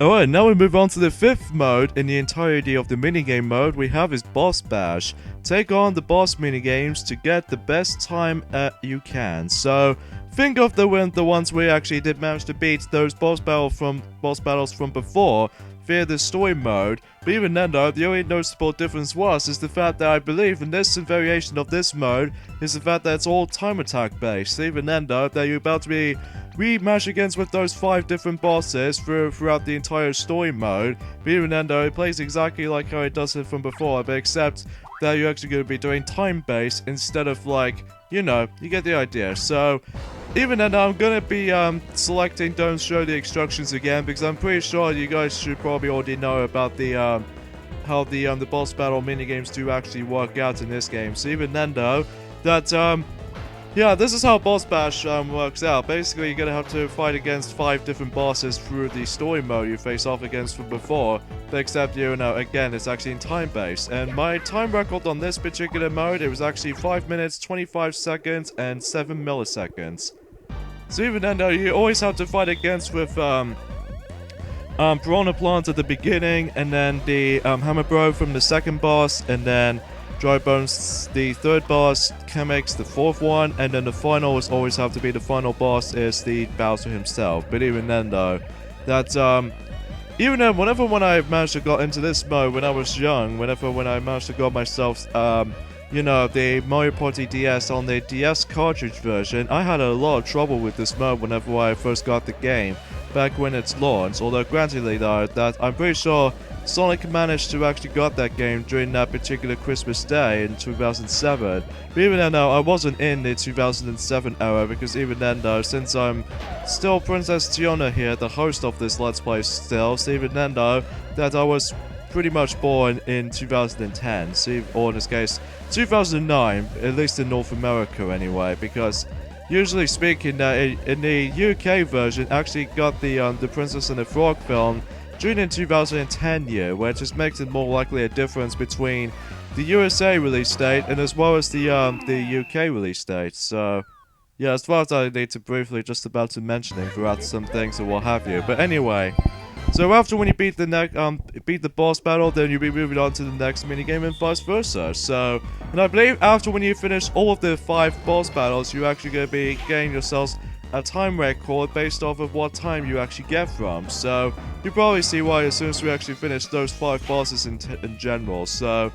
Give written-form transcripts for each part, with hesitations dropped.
Alright, now we move on to the fifth mode. In the entirety of the minigame mode we have is Boss Bash. Take on the boss minigames to get the best time you can. So, think of the ones we actually did manage to beat those boss battles from before via the story mode. But even then though, the only noticeable difference is the fact that I believe in this variation of this mode is the fact that it's all time attack based. Even then though, that you're about to be rematch against with those 5 different bosses throughout the entire story mode. But even then though, it plays exactly like how it does it from before, but except that you're actually going to be doing time based instead of like, you know, you get the idea. So even then I'm going to be selecting don't show the instructions again, because I'm pretty sure you guys should probably already know about the how the boss battle minigames do actually work out in this game. So even then though, that yeah, this is how Boss Bash works out. Basically, you're gonna have to fight against 5 different bosses through the story mode you face off against from before, but except, you know, again, it's actually in time-based. And my time record on this particular mode, it was actually 5 minutes, 25 seconds, and 7 milliseconds. So even then, though, you always have to fight against with, Piranha Plant at the beginning, and then the, Hammer Bro from the second boss, and then Dry Bones, the third boss, Chemix, the fourth one, and then the final is always have to be the final boss is the Bowser himself. But even then though, that even then, when I managed to got into this mode when I was young, when I managed to got myself you know, the Mario Party DS on the DS cartridge version, I had a lot of trouble with this mode whenever I first got the game back when it's launched. Although granted though, that I'm pretty sure Sonic managed to actually got that game during that particular Christmas day in 2007. But even then though, I wasn't in the 2007 era, because even then though, since I'm still Princess Tiona here, the host of this Let's Play still, so even then though, that I was pretty much born in 2010, so, or in this case, 2009, at least in North America anyway, because usually speaking, in the UK version, actually got the Princess and the Frog film during the 2010 year, which just makes it more likely a difference between the USA release date and as well as the UK release date. So yeah, as far as I need to briefly just about to mentioning throughout some things or what have you. But anyway, so after when you beat the boss battle, then you'll be moving on to the next minigame and vice versa. So, and I believe after when you finish all of the 5 boss battles, you're actually going to be getting yourselves a time record based off of what time you actually get from. So you probably see why as soon as we actually finish those 5 bosses in general. So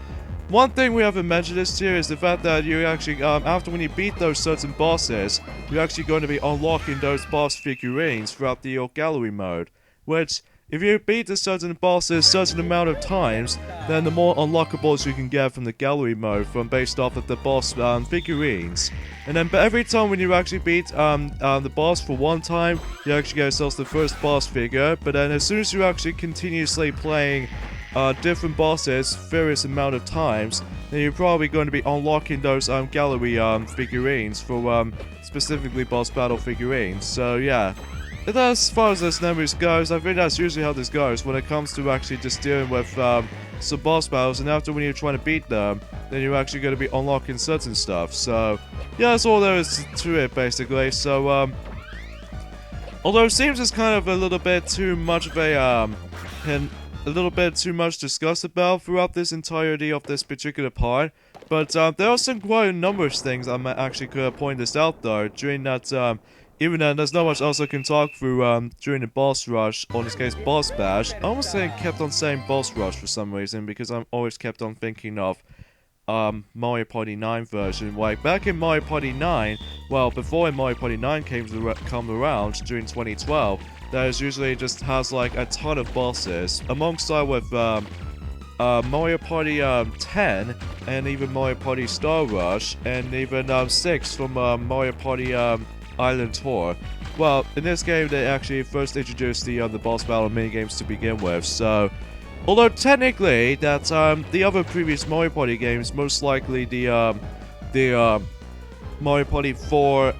one thing we haven't mentioned this here is the fact that you actually after when you beat those certain bosses, you're actually going to be unlocking those boss figurines throughout the gallery mode, which if you beat a certain boss a certain amount of times, then the more unlockables you can get from the gallery mode from based off of the boss figurines. And then but every time when you actually beat the boss for one time, you actually get yourself the first boss figure. But then as soon as you actually continuously playing different bosses various amount of times, then you're probably going to be unlocking those gallery figurines for specifically boss battle figurines. So yeah. As far as this numbers goes, I think that's usually how this goes when it comes to actually just dealing with some boss battles, and after when you're trying to beat them, then you're actually going to be unlocking certain stuff. So yeah, that's all there is to it basically. So although it seems it's kind of a little bit too much of a little bit too much discussed about throughout this entirety of this particular part, but there are some quite a number of things I might actually could point this out though during that even then, there's not much else I can talk through during the boss rush, or in this case, boss bash. I almost kept on saying boss rush for some reason, because I'm always kept on thinking of Mario Party 9 version. Like, back in Mario Party 9, well, before Mario Party 9 come around during 2012, there's usually just has like a ton of bosses, alongside with Mario Party 10, and even Mario Party Star Rush, and even 6 from Mario Party Island Tour. Well, in this game they actually first introduced the boss battle minigames to begin with, so although technically that the other previous Mario Party games, most likely the Mario Party 4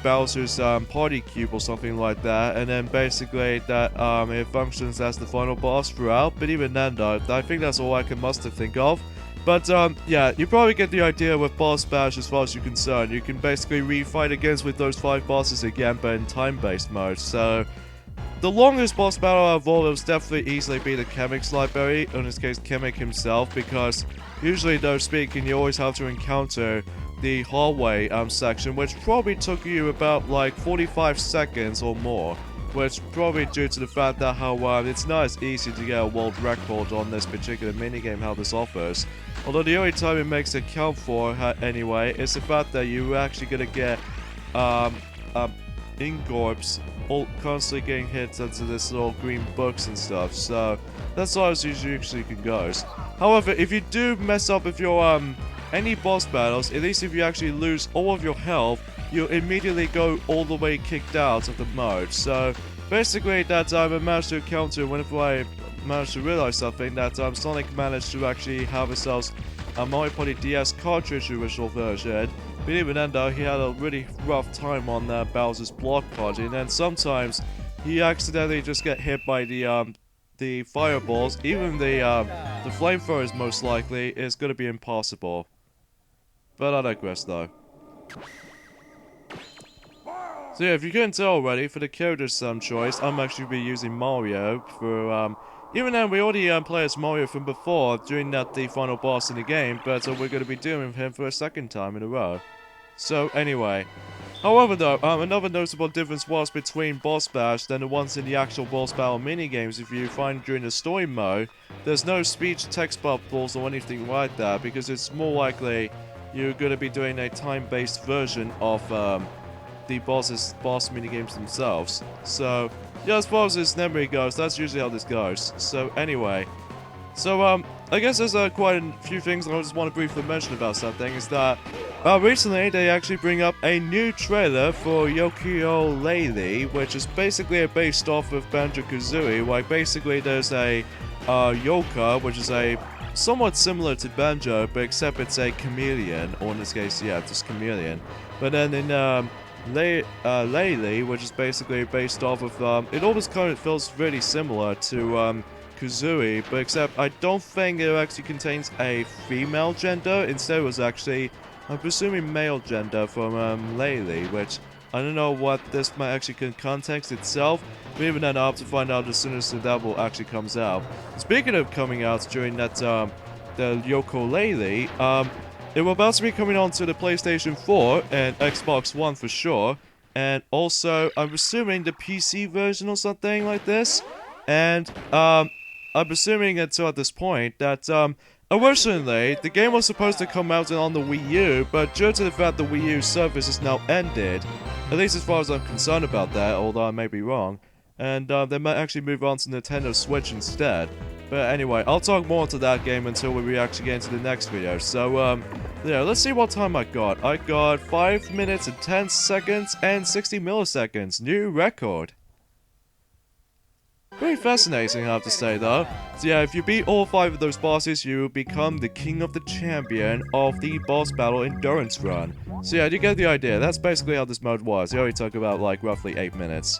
Bowser's Party Cube or something like that, and then basically that it functions as the final boss throughout, but even then though, I think that's all I can muster think of. But, yeah, you probably get the idea with Boss Bash as far as you're concerned. You can basically re-fight against with those 5 bosses again, but in time-based mode. So, the longest boss battle out of all will definitely easily be the Chemix library, in this case Chemic himself, because usually though speaking you always have to encounter the hallway section, which probably took you about like 45 seconds or more, which probably due to the fact that how it's not as easy to get a world record on this particular minigame how this offers. Although the only time it makes it count for anyway is the fact that you're actually gonna get Ingorps all constantly getting hit into this little green books and stuff, so that's how it usually goes. However, if you do mess up with your any boss battles, at least if you actually lose all of your health, you immediately go all the way kicked out of the mode. So basically that I managed to encounter whenever I managed to realize something, that Sonic managed to actually have himself a Mario Party DS cartridge original version. But even then though, he had a really rough time on Bowser's Block Party, and then sometimes he accidentally just get hit by the fireballs. Even the flamethrowers most likely is gonna be impossible. But I digress though. So yeah, if you couldn't tell already, for the character choice, I'm actually be using Mario for even though we already played as Mario from before during the final boss in the game, but we're going to be doing him for a second time in a row. So anyway, however though, another notable difference was between Boss Bash than the ones in the actual boss battle minigames. If you find during the story mode, there's no speech text bubbles or anything like that, because it's more likely you're going to be doing a time-based version of the boss minigames themselves. So yeah, as far as this memory goes, that's usually how this goes. So anyway, I guess there's quite a few things I just want to briefly mention about something. Is that recently they actually bring up a new trailer for Yooka-Laylee, which is basically based off of Banjo-Kazooie. Like basically there's a Yoka, which is a somewhat similar to Banjo, but except it's a chameleon, or in this case, yeah, just chameleon. But then in Laylee, which is basically based off of, it almost kind of feels really similar to Kazooie, but except I don't think it actually contains a female gender. Instead it was actually, I'm presuming, male gender from Laylee, which I don't know what this might actually context itself, but even then I'll have to find out as soon as the devil actually comes out. Speaking of coming out during that, the Yooka-Laylee, it will about to be coming on to the PlayStation 4 and Xbox One for sure, and also I'm assuming the PC version or something like this, and I'm assuming until at this point that originally the game was supposed to come out on the Wii U, but due to the fact the Wii U service is now ended, at least as far as I'm concerned about that, although I may be wrong, and they might actually move on to Nintendo Switch instead. But anyway, I'll talk more to that game until we actually get into the next video. So, yeah, let's see what time I got. I got 5 minutes and 10 seconds and 60 milliseconds. New record. Very fascinating, I have to say, though. So yeah, if you beat all 5 of those bosses, you become the king of the champion of the boss battle endurance run. So yeah, you get the idea. That's basically how this mode was. It only took about, like, roughly 8 minutes.